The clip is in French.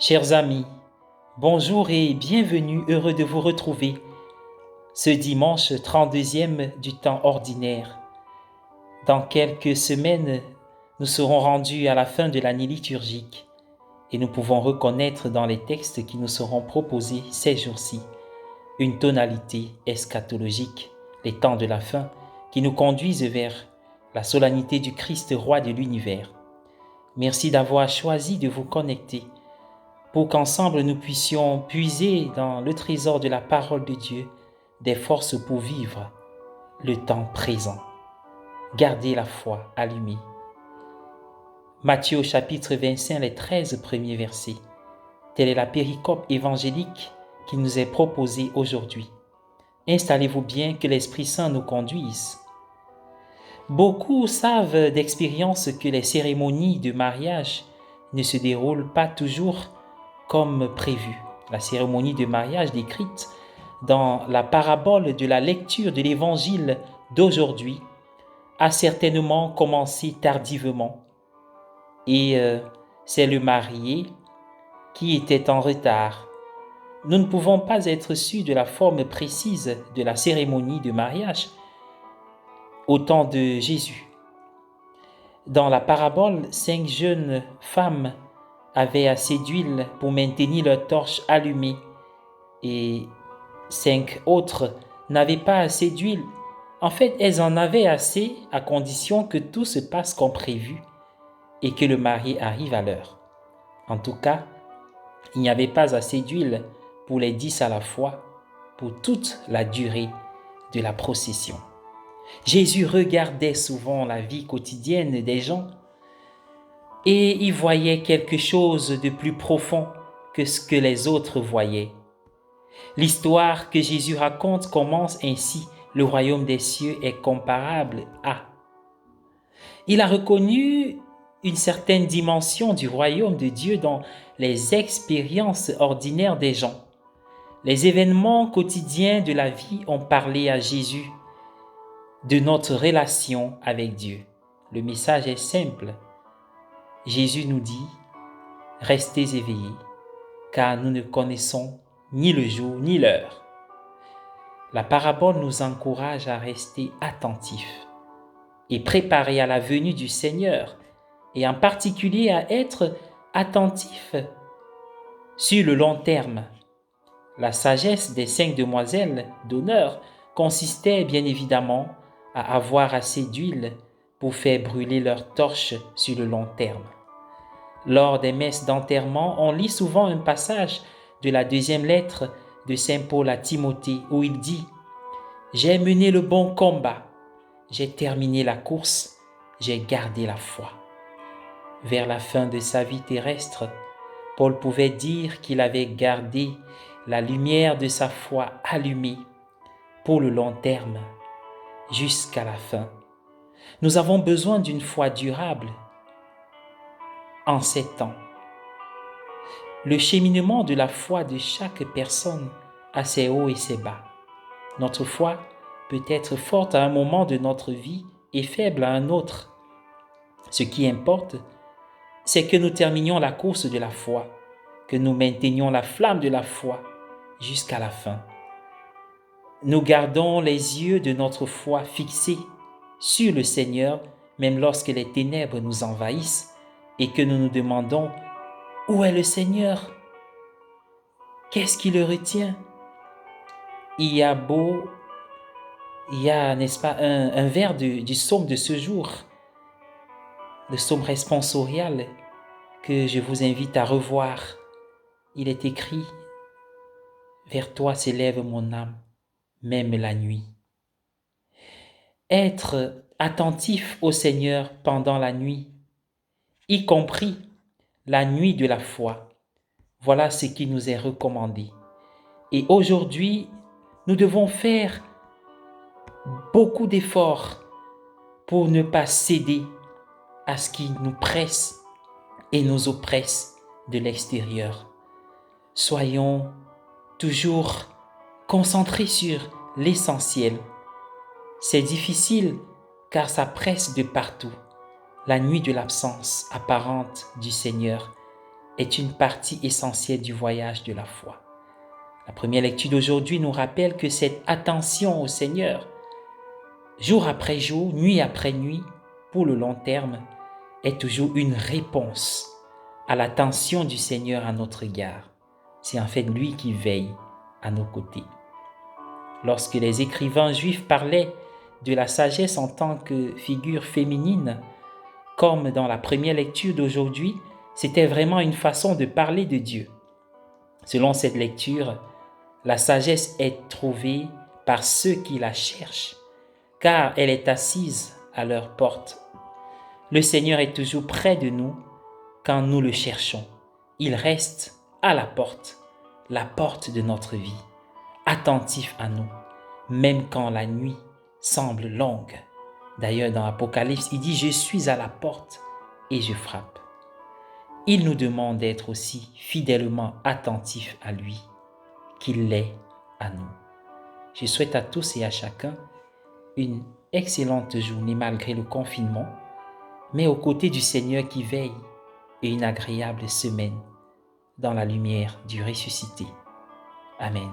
Chers amis, bonjour et bienvenue, heureux de vous retrouver ce dimanche 32e du temps ordinaire. Dans quelques semaines, nous serons rendus à la fin de l'année liturgique et nous pouvons reconnaître dans les textes qui nous seront proposés ces jours-ci une tonalité eschatologique, les temps de la fin, qui nous conduisent vers la solennité du Christ roi de l'univers. Merci d'avoir choisi de vous connecter pour qu'ensemble nous puissions puiser dans le trésor de la parole de Dieu des forces pour vivre le temps présent. Gardez la foi allumée. Matthieu chapitre 25, les 13 premiers versets. Telle est la péricope évangélique qui nous est proposée aujourd'hui. Installez-vous bien que l'Esprit Saint nous conduise. Beaucoup savent d'expérience que les cérémonies de mariage ne se déroulent pas toujours comme prévu. La cérémonie de mariage décrite dans la parabole de la lecture de l'évangile d'aujourd'hui a certainement commencé tardivement et c'est le marié qui était en retard. Nous ne pouvons pas être sûrs de la forme précise de la cérémonie de mariage au temps de Jésus. Dans la parabole, 5 jeunes femmes avaient assez d'huile pour maintenir leur torche allumée et 5 autres n'avaient pas assez d'huile. En fait, elles en avaient assez à condition que tout se passe comme prévu et que le marié arrive à l'heure. En tout cas, il n'y avait pas assez d'huile pour les 10 à la fois pour toute la durée de la procession. Jésus regardait souvent la vie quotidienne des gens et y voyait quelque chose de plus profond que ce que les autres voyaient. L'histoire que Jésus raconte commence ainsi. Le royaume des cieux est comparable à. Il a reconnu une certaine dimension du royaume de Dieu dans les expériences ordinaires des gens. Les événements quotidiens de la vie ont parlé à Jésus de notre relation avec Dieu. Le message est simple. Jésus nous dit, restez éveillés, car nous ne connaissons ni le jour ni l'heure. La parabole nous encourage à rester attentifs et préparés à la venue du Seigneur, et en particulier à être attentifs sur le long terme. La sagesse des 5 demoiselles d'honneur consistait bien évidemment à avoir assez d'huile pour faire brûler leurs torches sur le long terme. Lors des messes d'enterrement, on lit souvent un passage de la 2e lettre de Saint Paul à Timothée où il dit « J'ai mené le bon combat, j'ai terminé la course, j'ai gardé la foi. » Vers la fin de sa vie terrestre, Paul pouvait dire qu'il avait gardé la lumière de sa foi allumée pour le long terme, jusqu'à la fin. Nous avons besoin d'une foi durable en ces temps. Le cheminement de la foi de chaque personne a ses hauts et ses bas. Notre foi peut être forte à un moment de notre vie et faible à un autre. Ce qui importe, c'est que nous terminions la course de la foi, que nous maintenions la flamme de la foi jusqu'à la fin. Nous gardons les yeux de notre foi fixés sur le Seigneur, même lorsque les ténèbres nous envahissent et que nous nous demandons « Où est le Seigneur ? Qu'est-ce qui le retient ?» Il y a, n'est-ce pas, un vers du psaume de ce jour, le psaume responsorial, que je vous invite à revoir. Il est écrit « Vers toi s'élève mon âme, même la nuit. » Être attentif au Seigneur pendant la nuit, y compris la nuit de la foi, voilà ce qui nous est recommandé. Et aujourd'hui, nous devons faire beaucoup d'efforts pour ne pas céder à ce qui nous presse et nous oppresse de l'extérieur. Soyons toujours concentrés sur l'essentiel. C'est difficile car ça presse de partout. La nuit de l'absence apparente du Seigneur est une partie essentielle du voyage de la foi. La première lecture d'aujourd'hui nous rappelle que cette attention au Seigneur, jour après jour, nuit après nuit, pour le long terme, est toujours une réponse à l'attention du Seigneur à notre égard. C'est en fait lui qui veille à nos côtés. Lorsque les écrivains juifs parlaient de la sagesse en tant que figure féminine, comme dans la première lecture d'aujourd'hui, c'était vraiment une façon de parler de Dieu. Selon cette lecture, la sagesse est trouvée par ceux qui la cherchent, car elle est assise à leur porte. Le Seigneur est toujours près de nous quand nous le cherchons. Il reste à la porte de notre vie, attentif à nous, même quand la nuit semble longue. D'ailleurs, dans Apocalypse, il dit « Je suis à la porte et je frappe ». Il nous demande d'être aussi fidèlement attentifs à lui, qu'il l'est à nous. Je souhaite à tous et à chacun une excellente journée malgré le confinement, mais aux côtés du Seigneur qui veille, et une agréable semaine dans la lumière du ressuscité. Amen.